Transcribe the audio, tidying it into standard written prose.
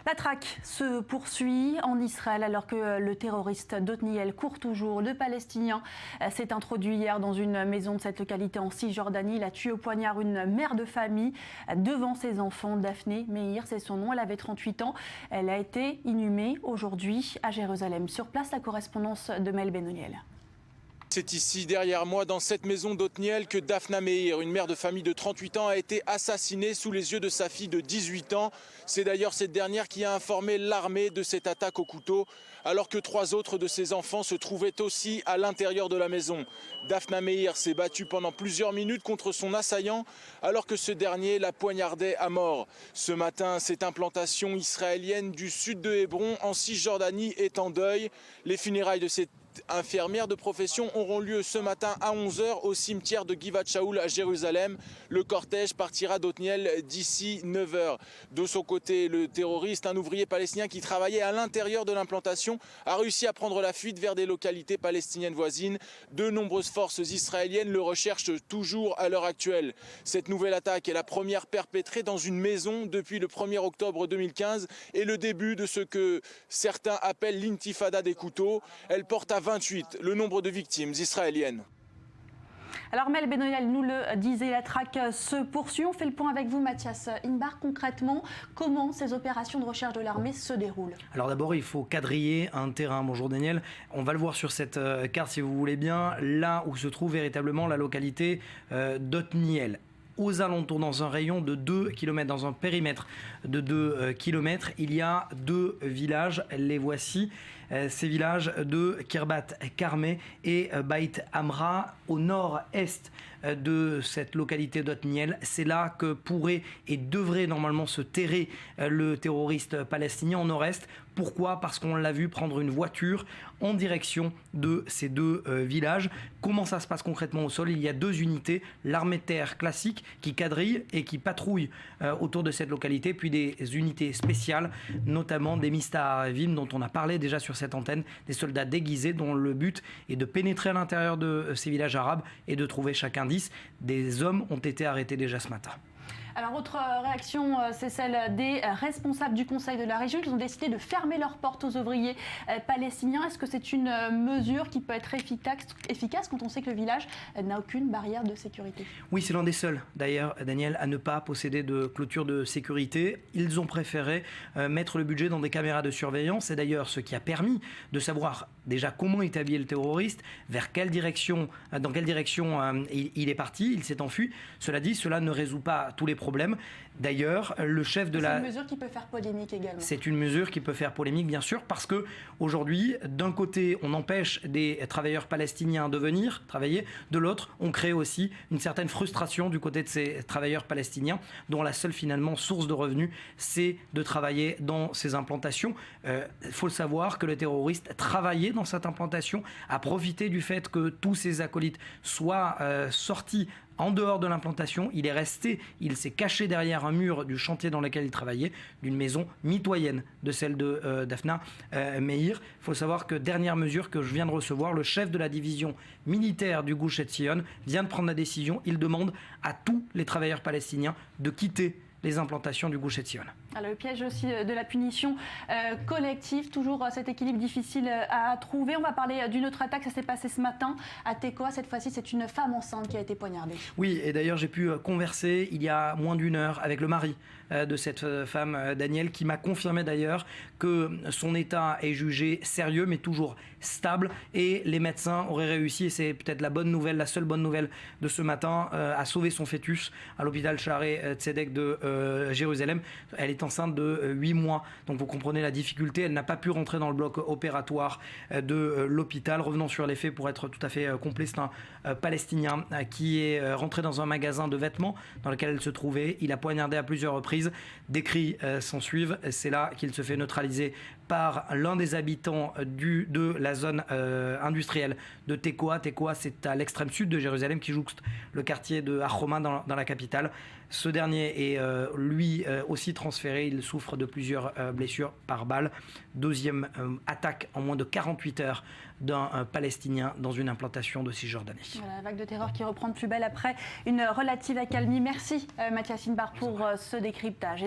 La traque se poursuit en Israël alors que le terroriste Otniel court toujours. Le Palestinien s'est introduit hier dans une maison de cette localité en Cisjordanie. Il a tué au poignard une mère de famille devant ses enfants. Daphné Meir, c'est son nom. Elle avait 38 ans. Elle a été inhumée aujourd'hui à Jérusalem. Sur place, la correspondance de Mel Benoniel. C'est ici, derrière moi, dans cette maison d'Otniel, que Daphna Meir, une mère de famille de 38 ans, a été assassinée sous les yeux de sa fille de 18 ans. C'est d'ailleurs cette dernière qui a informé l'armée de cette attaque au couteau, alors que 3 autres de ses enfants se trouvaient aussi à l'intérieur de la maison. Daphna Meir s'est battue pendant plusieurs minutes contre son assaillant, alors que ce dernier la poignardait à mort. Ce matin, cette implantation israélienne du sud de Hébron, en Cisjordanie, est en deuil. Les funérailles de cette infirmière de profession auront lieu ce matin à 11 h au cimetière de Givat Shaoul à Jérusalem. Le cortège partira d'Otniel d'ici 9 h. De son côté, le terroriste, un ouvrier palestinien qui travaillait à l'intérieur de l'implantation, a réussi à prendre la fuite vers des localités palestiniennes voisines. De nombreuses forces israéliennes le recherchent toujours à l'heure actuelle. Cette nouvelle attaque est la première perpétrée dans une maison depuis le 1er octobre 2015 et le début de ce que certains appellent l'intifada des couteaux. Elle porte à 28 le nombre de victimes israéliennes. Alors Mel Benoniel nous le disait, la traque se poursuit. On fait le point avec vous, Mathias Inbar. Concrètement, comment ces opérations de recherche de l'armée se déroulent? Alors d'abord, il faut quadriller un terrain. Bonjour Daniel, on va le voir sur cette carte si vous voulez bien, là où se trouve véritablement la localité d'Otniel. Aux alentours, dans un rayon de 2 km, dans un périmètre de 2 km, il y a 2 villages. Les voici, ces villages de Kirbat Karmé et Beit Amra, au nord-est de cette localité d'Otniel. C'est là que pourrait et devrait normalement se terrer le terroriste palestinien au nord-est. Pourquoi? Parce qu'on l'a vu prendre une voiture en direction de ces 2 villages. Comment ça se passe concrètement au sol? Il y a 2 unités, l'armée de terre classique qui quadrille et qui patrouille autour de cette localité, puis des unités spéciales, notamment des Mistahavim dont on a parlé déjà sur cette antenne, des soldats déguisés dont le but est de pénétrer à l'intérieur de ces villages arabes et de trouver chaque indice. Des hommes ont été arrêtés déjà ce matin. Alors, autre réaction, c'est celle des responsables du Conseil de la région. Ils ont décidé de fermer leurs portes aux ouvriers palestiniens. Est-ce que c'est une mesure qui peut être efficace quand on sait que le village n'a aucune barrière de sécurité? Oui, c'est l'un des seuls, d'ailleurs, Daniel, à ne pas posséder de clôture de sécurité. Ils ont préféré mettre le budget dans des caméras de surveillance. C'est d'ailleurs ce qui a permis de savoir déjà comment est habillé le terroriste, dans quelle direction il est parti, il s'est enfui. Cela dit, cela ne résout pas tous les problème. D'ailleurs, le chef de la... C'est une mesure qui peut faire polémique également. C'est une mesure qui peut faire polémique, bien sûr, parce que aujourd'hui, d'un côté, on empêche des travailleurs palestiniens de venir travailler, de l'autre, on crée aussi une certaine frustration du côté de ces travailleurs palestiniens, dont la seule finalement source de revenus, c'est de travailler dans ces implantations. Il faut le savoir que le terroriste travaillait dans cette implantation, a profité du fait que tous ses acolytes soient sortis en dehors de l'implantation. Il est resté, il s'est caché derrière un mur du chantier dans lequel il travaillait, d'une maison mitoyenne de celle de Daphna Meir. Il faut savoir que, dernière mesure que je viens de recevoir, le chef de la division militaire du Gush Etzion vient de prendre la décision. Il demande à tous les travailleurs palestiniens de quitter les implantations du Gush Etzion. Alors, le piège aussi de la punition collective, toujours cet équilibre difficile à trouver. On va parler d'une autre attaque, ça s'est passé ce matin à Tekoa. Cette fois-ci, c'est une femme enceinte qui a été poignardée. Oui, et d'ailleurs, j'ai pu converser il y a moins d'1 heure avec le mari de cette femme, Daniel, qui m'a confirmé d'ailleurs que son état est jugé sérieux, mais toujours stable. Et les médecins auraient réussi, et c'est peut-être la bonne nouvelle, la seule bonne nouvelle de ce matin, à sauver son fœtus à l'hôpital Shaare Tzedek de Jérusalem. Elle est enceinte de 8 mois, donc vous comprenez la difficulté. Elle n'a pas pu rentrer dans le bloc opératoire de l'hôpital. Revenons sur les faits pour être tout à fait complet. C'est un Palestinien qui est rentré dans un magasin de vêtements dans lequel elle se trouvait. Il a poignardé à plusieurs reprises. Des cris s'en suivent. C'est là qu'il se fait neutraliser par l'un des habitants de la zone industrielle de Tekoa. Tekoa, c'est à l'extrême sud de Jérusalem, qui jouxte le quartier de Hachoma dans la capitale. Ce dernier est lui aussi transféré. Il souffre de plusieurs blessures par balle. Deuxième attaque en moins de 48 heures d'un Palestinien dans une implantation de Cisjordanie. Voilà, la vague de terreur qui reprend de plus belle après une relative accalmie. Merci Mathias Inbar pour ce décryptage.